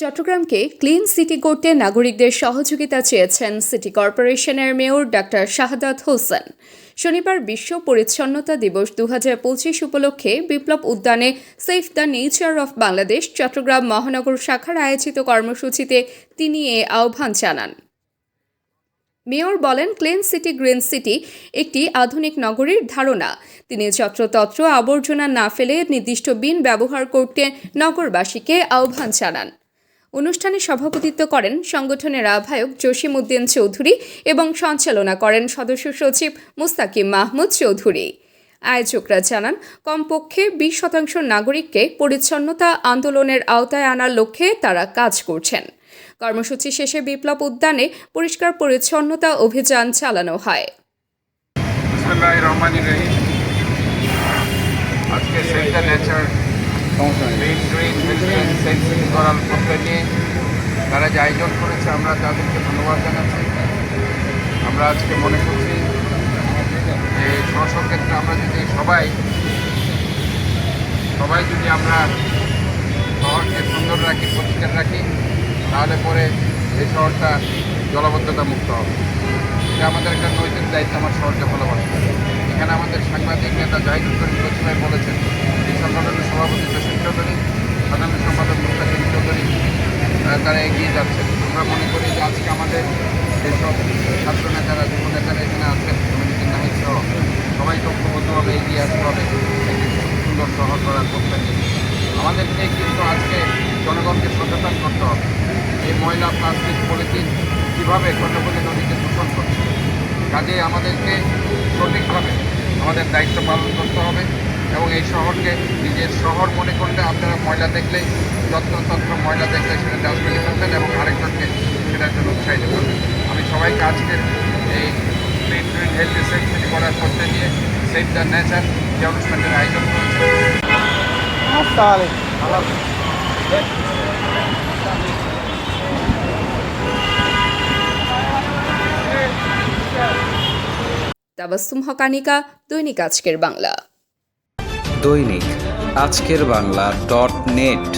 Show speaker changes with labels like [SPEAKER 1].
[SPEAKER 1] চট্টগ্রামকে clean city করতে নাগরিকদের সহযোগিতা চেয়েছেন সিটি কর্পোরেশনের মেয়র ডাক্তার শাহাদাত হোসেন। শনিবার বিশ্ব পরিচ্ছন্নতা দিবস 2025 উপলক্ষে বিপ্লব উদ্যানে save the nature of Bangladesh Chattogram মহানগর শাখার আয়োজিত কর্মসূচিতে তিনি এ আহ্বান জানান। মেয়র বলেন, ক্লিন সিটি গ্রিন সিটি একটি আধুনিক নগরীর ধারণা। তিনি যত্রতত্র আবর্জনা না ফেলে নির্দিষ্ট বিন ব্যবহার করতে নগরবাসীকে আহ্বান জানান। অনুষ্ঠানে সভাপতিত্ব করেন সংগঠনের আহ্বায়ক জসিম উদ্দিন চৌধুরী এবং সঞ্চালনা করেন সদস্য সচিব মুস্তাকিম মাহমুদ চৌধুরী। আয়োজকরা জানান, কমপক্ষে 20% নাগরিককে পরিচ্ছন্নতা আন্দোলনের আওতায় আনার লক্ষ্যে তারা কাজ করছেন। কর্মসূচি শেষে বিপ্লব উদ্যানে পরিষ্কার পরিচ্ছন্নতা অভিযান চালানো হয়।
[SPEAKER 2] আজকে সেভ দ্য নেচার করার পক্ষে নিয়ে তারা যে আয়োজন করেছে, আমরা তাদেরকে ধন্যবাদ জানাচ্ছি। আমরা আজকে মনে করছি যে ক্ষেত্রে আমরা যদি সবাই যদি আমরা শহরকে সুন্দর রাখি, পরিষ্কার রাখি, তাহলে পরে এই শহরটা জলাবদ্ধতা মুক্ত হবে। এটা আমাদের একটা নৈতিক দায়িত্ব, আমার শহরকে ভালোবাসা। এখানে আমাদের সাংবাদিক নেতা জাহিদুল করিম ভাই বলেছেন, এই সংগঠনের সভাপতি জসিম চৌধুরী, সাধারণ সম্পাদক মুস্তাকিম চৌধুরী তারা এগিয়ে যাচ্ছেন। আমরা মনে করি যে আজকে আমাদের যেসব ছাত্র নেতারা, যুব নেতারা এখানে আছেন, কমিউনিটি নাহিদ সহ সবাইকে ঐক্যবদ্ধভাবে এগিয়ে আসতে হবে একটি সুন্দর শহর করার পক্ষে নিয়ে। আমাদেরকে কিন্তু আজকে জনগণকে সচেতন করতে হবে। এই ময়লা, প্লাস্টিক, পলিথিন কীভাবে কর্ণফুলী নদীকে দূষণ করছে। কাজে আমাদেরকে সঠিকভাবে আমাদের দায়িত্ব পালন করতে হবে এবং এই শহরকে নিজের শহর মনে করলে আপনারা ময়লা দেখলে, যত্রতত্র ময়লা দেখলে সেটা ডাস্টবিনে ফেলবেন এবং আরেকজনকে সেটার জন্য উৎসাহিত করবেন। আমি সবাইকে আজকের এই clean green healthy save city করার করতে নিয়ে সেভ দ্য নেচার যে অনুষ্ঠানের আয়োজন করেছে।
[SPEAKER 1] তাবাসসুম হকানিকা, দৈনিক আজকের বাংলা।
[SPEAKER 3] দৈনিক আজকের বাংলা .net